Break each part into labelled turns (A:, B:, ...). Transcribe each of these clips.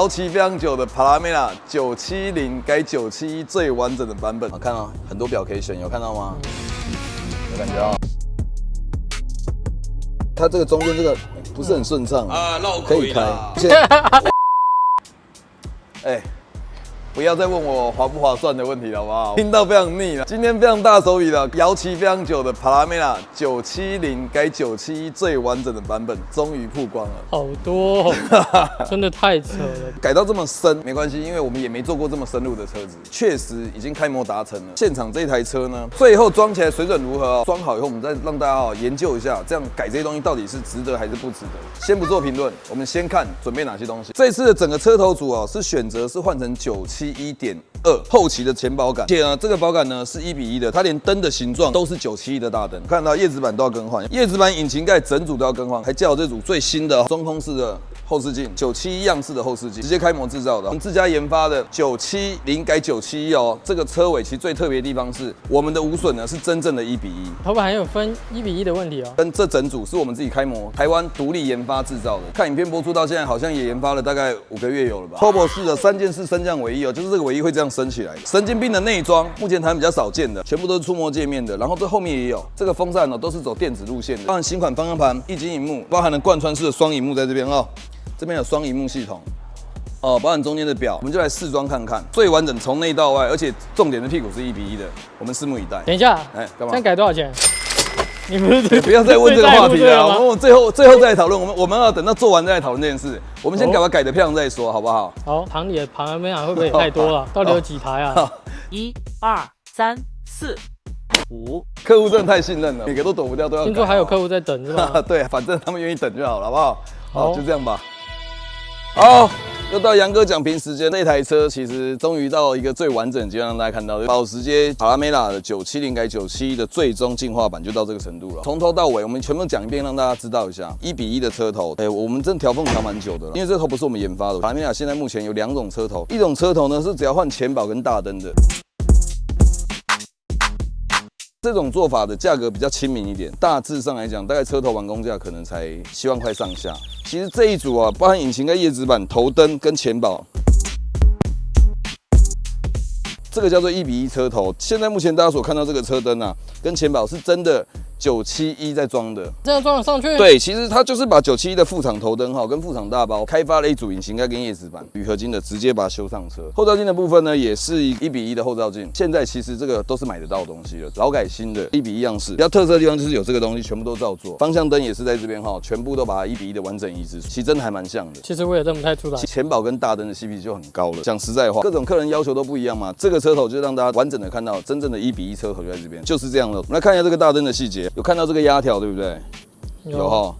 A: 摇旗非常久的帕拉梅拉970改971最完整的版本，好看哦，很多表可以选，有看到吗？有感觉哦。它这个中间这个不是很顺畅啊，可以开。哎。不要再问我划不划算的问题了，好不好？听到非常腻了。今天非常大手笔的，摇旗非常久的帕拉梅拉970改971最完整的版本终于曝光了。
B: 好多、哦，真的太扯了。
A: 改到这么深没关系，因为我们也没做过这么深入的车子，确实已经开模达成了。现场这台车呢，最后装起来水准如何哦？装好以后，我们再让大家研究一下，这样改这些东西到底是值得还是不值得。先不做评论，我们先看准备哪些东西。这次的整个车头组哦，是选择是换成971.2后期的前保杆，而且呢，这个保杆呢是1:1的，它连灯的形状都是971的大灯。看到叶子板都要更换，叶子板、引擎盖整组都要更换，还加有这组最新的中空式的后视镜，971样式的后视镜，直接开模制造的，我们自家研发的970改971哦。这个车尾其实最特别的地方是，我们的无损呢是真正的1:1，
B: 头版还有分1:1的问题哦。
A: 跟这整组是我们自己开模，台湾独立研发制造的。看影片播出到现在，好像也研发了大概5个月有了吧。Turbo 式的3件式升降尾翼哦，就是这个尾翼会这样升起来。神经病的内装，目前台湾比较少见的，全部都是触摸界面的。然后这后面也有，这个风扇呢都是走电子路线的，包含新款方向盘、液晶萤幕，包含了贯穿式的双萤幕在这边哦。这边有双萤幕系统，哦，包含中间的表，我们就来试装看看，最完整从内到外，而且重点的屁股是1:1的，我们拭目以待。
B: 等一下，
A: 哎，干嘛？
B: 这样改多少钱？你不是
A: 不要再问这个话题了，我们最后再来讨论，我们要等到做完再来讨论这件事。我们先把它改得漂亮再说，好不好？
B: 好，厂里的帕拉梅拉会不会也太多了？到底有几台啊
C: ？1、2、3、4、5。
A: 客户真的太信任了，每个都躲不掉，都要改。
B: 听说还有客户在等是吧？
A: 对，反正他们愿意等就好了，好不好？好，就这样吧。好，又到杨哥讲评时间。这台车其实终于到一个最完整的阶段，让大家看到保时捷帕拉梅拉的970改971的最终进化版就到这个程度了。从头到尾，我们全部讲一遍，让大家知道一下1:1的车头。我们真的调缝调蛮久的了，因为这头不是我们研发的。帕拉梅拉现在目前有2种车头，一种车头呢是只要换前保跟大灯的。这种做法的价格比较亲民一点，大致上来讲，大概车头完工价可能才7万块上下。其实这一组啊，包含引擎盖、叶子板、头灯跟前保，这个叫做1:1车头。现在目前大家所看到这个车灯啊，跟前保是真的971在装的，
B: 这样装得上去？
A: 对，其实它就是把971的副厂头灯跟副厂大包开发了一组引擎盖跟叶子板，铝合金的，直接把它修上车。后照镜的部分呢，也是1:1的后照镜。现在其实这个都是买得到的东西了，劳改新的1:1样式。比较特色的地方就是有这个东西，全部都照做。方向灯也是在这边全部都把它1:1的完整移植，其实真的还蛮像的。
B: 其实我也认不太出来。
A: 前保跟大灯的 CP 就很高了。讲实在话，各种客人要求都不一样嘛。这个车头就让大家完整的看到真正的1:1车头就在这边，就是这样了。我们来看一下这个大灯的细节，有看到这个压条对不对？有哈。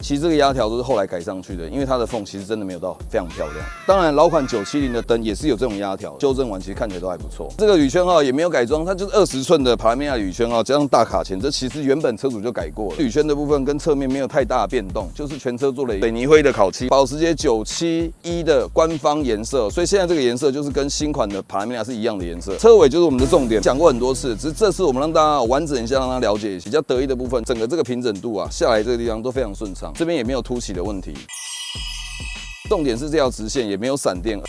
A: 其实这个压条都是后来改上去的，因为它的缝其实真的没有到非常漂亮。当然，老款970的灯也是有这种压条，修正完其实看起来都还不错。这个铝圈也没有改装，它就是20寸的帕拉梅拉铝圈加上大卡钳，这其实原本车主就改过了。铝圈的部分跟侧面没有太大的变动，就是全车做了水泥灰的烤漆，保时捷971的官方颜色，所以现在这个颜色就是跟新款的帕拉梅拉是一样的颜色。车尾就是我们的重点，讲过很多次，只是这次我们让大家完整一下，让大家了解一下比较得意的部分，整个这个平整度下来这个地方都非常顺畅。这边也没有凸起的问题，重点是这条直线也没有闪电，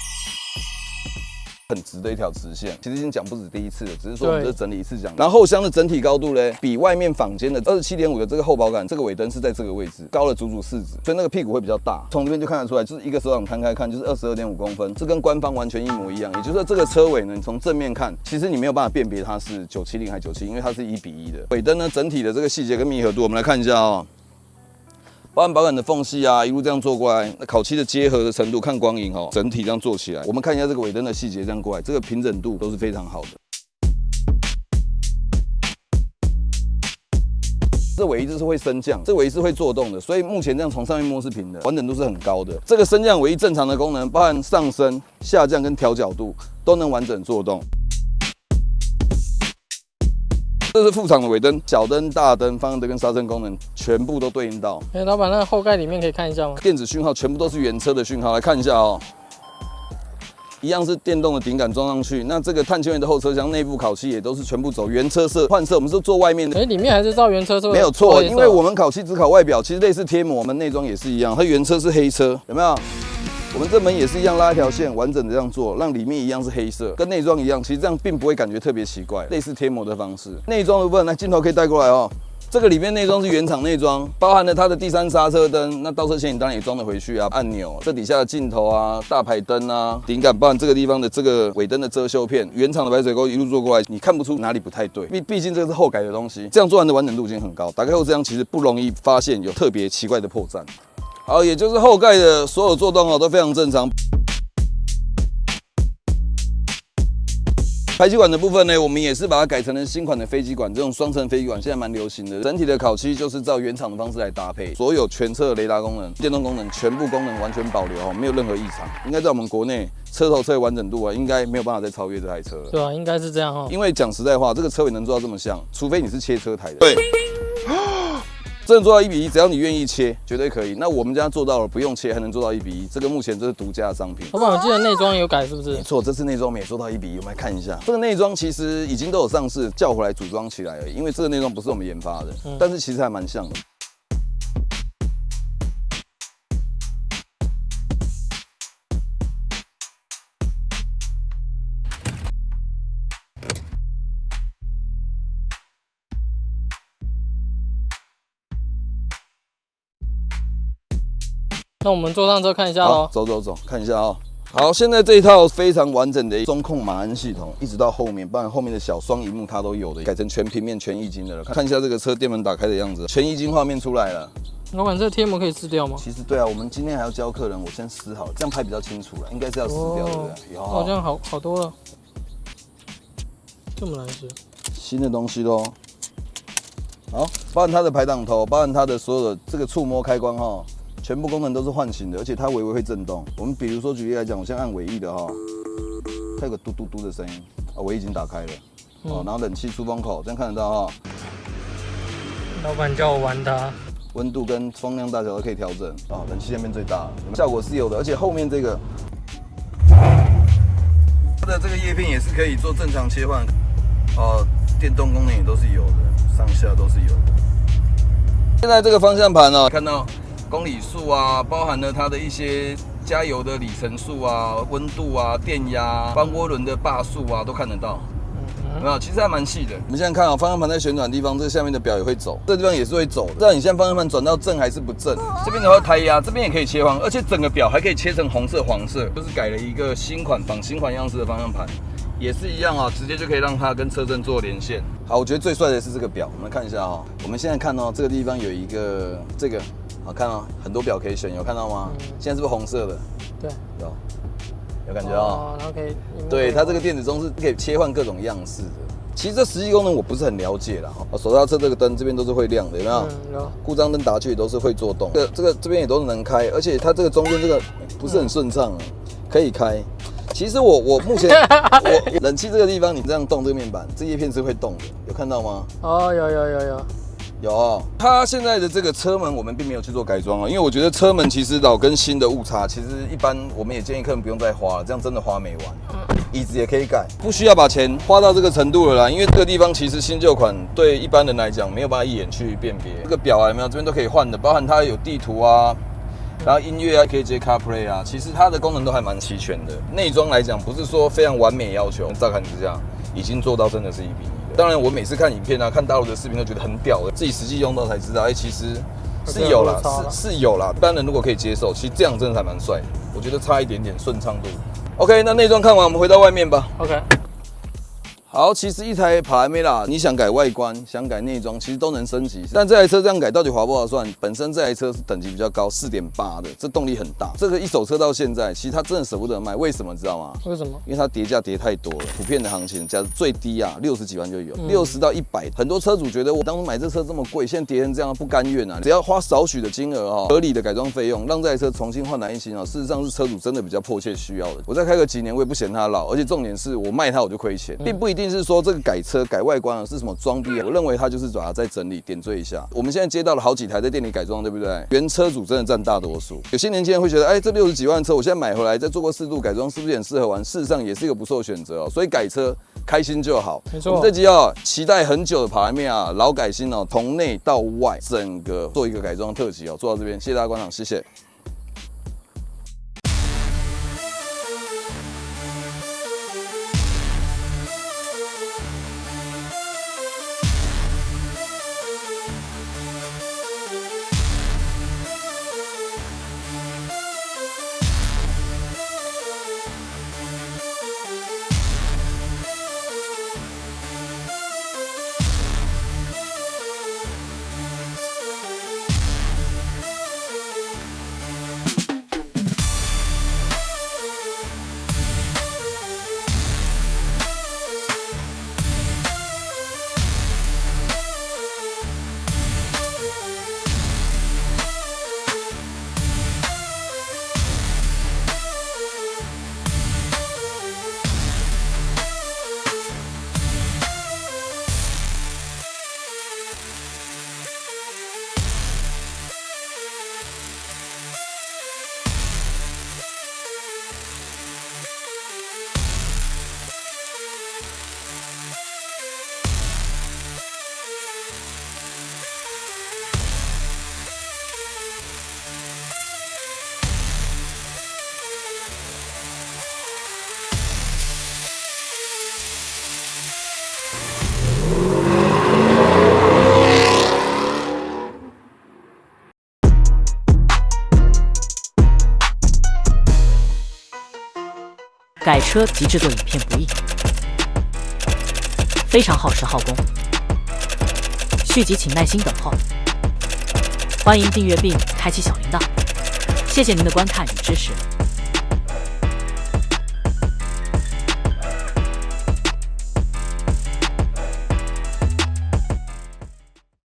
A: 很直的一条直线。其实已经讲不止第一次了，只是说我们这整理一次讲。然后后箱的整体高度呢，比外面坊间的27.5的这个后保杆，这个尾灯是在这个位置，高了足足4指，所以那个屁股会比较大。从这边就看得出来，就是一个手掌摊开看，就是22.5公分，这跟官方完全一模一样。也就是说，这个车尾呢，你从正面看，其实你没有办法辨别它是970还是971，因为它是1:1的。尾灯呢，整体的这个细节跟密合度，我们来看一下包含保杆的缝隙一路这样做过来，那烤漆的结合的程度，看光影整体这样做起来，我们看一下这个尾灯的细节，这样过来，这个平整度都是非常好的。这尾翼是会升降，这尾翼是会做动的，所以目前这样从上面摸是平的，完整度是很高的。这个升降尾翼正常的功能，包含上升、下降跟调角度，都能完整做动。这是副厂的尾灯，小灯、大灯、方向灯跟刹车功能全部都对应到。
B: 老板，那个后盖里面可以看一下吗？
A: 电子讯号全部都是原车的讯号，来看一下一样是电动的顶杆装上去。那这个碳纤维的后车厢内部烤漆也都是全部走原车色换色，我们是做外面的。
B: 里面还是照原车色？没
A: 有错，因为我们烤漆只烤外表，其实类似贴膜，我们内装也是一样，它原车是黑车，有没有？我们这门也是一样拉一条线，完整的这样做，让里面一样是黑色，跟内装一样，其实这样并不会感觉特别奇怪，类似贴膜的方式。内装的部分，来镜头可以带过来哦。这个里面内装是原厂内装，包含了它的第三刹车灯，那倒车前你当然也装得回去啊，按钮，这底下的镜头啊，大排灯啊，顶杆，包含这个地方的这个尾灯的遮羞片，原厂的白水沟一路做过来，你看不出哪里不太对，毕竟这个是后改的东西，这样做完的完整度已经很高，打开后这样其实不容易发现有特别奇怪的破绽。好，也就是后盖的所有做动哦都非常正常。排气管的部分呢，我们也是把它改成了新款的飞机管，这种双层飞机管现在蛮流行的。整体的烤漆就是照原厂的方式来搭配，所有全车雷达功能、电动功能全部功能完全保留哦，没有任何异常。应该在我们国内车头车尾完整度啊，应该没有办法再超越这台车了。
B: 对啊，应该是这样哦。
A: 因为讲实在话，这个车尾能做到这么像，除非你是切车台的。对。真的做到1:1，只要你愿意切，绝对可以。那我们家做到了，不用切还能做到1:1，这个目前这是独家的商品。
B: 老板，我记得内装有改是不是？
A: 没错，这次内装我们也做到1:1，我们来看一下。这个内装其实已经都有上市，叫回来组装起来而已，因为这个内装不是我们研发的，但是其实还蛮像的。
B: 那我们坐上车看一下喽。
A: 走，看一下哦。好，现在这一套非常完整的中控马鞍系统，一直到后面，包含后面的小双萤幕它都有的，改成全平面全液晶的了。看一下这个车电门打开的样子，全液晶画面出来了。
B: 老板，这个贴膜可以撕掉吗？
A: 其实对啊，我们今天还要教客人，我先撕好了，这样拍比较清楚了，应该是要撕掉的，对不对？
B: 哦，这样好多了，这么难撕。
A: 新的东西咯。好，包含它的排挡头，包含它的所有的这个触摸开关哈。全部功能都是唤醒的，而且它微微会震动。我们比如说举例来讲，我现在按尾翼的哈，它有个嘟嘟嘟的声音，尾翼已经打开了，然后冷气出风口，这样看得到哈。
B: 老板叫我玩它，
A: 温度跟风量大小都可以调整啊，冷气那边最大，效果是有的，而且后面这个它的这个叶片也是可以做正常切换，电动功能也都是有的，上下都是有的。现在这个方向盘看到。公里数啊，包含了它的一些加油的里程数啊、温度啊、电压、帮涡轮的把数啊，都看得到。有没有？其实还蛮细的。我们现在看方向盘在旋转的地方，这下面的表也会走，这个地方也是会走的。不知道你现在方向盘转到正还是不正？这边的话胎压，这边也可以切换，而且整个表还可以切成红色、黄色，就是改了一个新款仿新款样式的方向盘。也是一样直接就可以让它跟车身做连线。好，我觉得最帅的是这个表，我们看一下我们现在看这个地方有一个这个。好看很多表可以选，有看到吗？现在是不是红色的？
B: 对，
A: 有感觉
B: 然后可以，
A: 对，它这个电子钟是可以切换各种样式的。其实这实际功能我不是很了解啦。手刹车这个灯这边都是会亮的，有没有？有。故障灯打去也都是会做动。这边也都能开，而且它这个中间这个不是很顺畅可以开。其实我目前我冷气这个地方，你这样动这个面板，这叶片是会动的，有看到吗？有，它现在的这个车门我们并没有去做改装因为我觉得车门其实老跟新的误差，其实一般我们也建议客人不用再花了，这样真的花没完。椅子也可以改，不需要把钱花到这个程度了啦，因为这个地方其实新旧款对一般人来讲没有办法一眼去辨别。这个表有没有？这边都可以换的，包含它有地图啊，然后音乐啊，可以接 CarPlay 啊，其实它的功能都还蛮齐全的。内装来讲不是说非常完美要求，乍看之下已经做到真的是1:1。当然，我每次看影片看大陆的视频都觉得很屌的，自己实际用到才知道，其实是有啦，是有啦。一般人如果可以接受，其实这样真的还蛮帅的。我觉得差一点点顺畅度。OK， 那内装看完，我们回到外面吧。
B: OK。
A: 好，其实一台帕拉梅拉，你想改外观，想改内装，其实都能升级。但这台车这样改到底划不划算？本身这台车是等级比较高，4.8的，这动力很大。这个一手车到现在，其实它真的舍不得卖，为什么知道吗？
B: 为什么？
A: 因为它跌价跌太多了。普遍的行情价最低60几万就有，60到100。很多车主觉得我当初买这车这么贵，现在跌成这样不甘愿只要花少许的金额合理的改装费用，让这台车重新焕然一新事实上是车主真的比较迫切需要的。我再开个几年，我也不嫌它老，而且重点是我卖它我就亏钱，并不一定是说这个改车改外观是什么装逼我认为它就是把它再整理点缀一下。我们现在接到了好几台在店里改装，对不对？原车主真的占大多数。有些年轻人会觉得，这60几万的车，我现在买回来再做过4度改装，是不是很适合玩？事实上也是一个不错的选择所以改车开心就好。
B: 没错。
A: 我们这集期待很久的帕拉梅拉老改新从内到外整个做一个改装特辑做到这边，谢谢大家观赏，谢谢。
C: 改车及制作影片不易，非常耗时耗工。续集请耐心等候。欢迎订阅并开启小铃铛，谢谢您的观看与支持。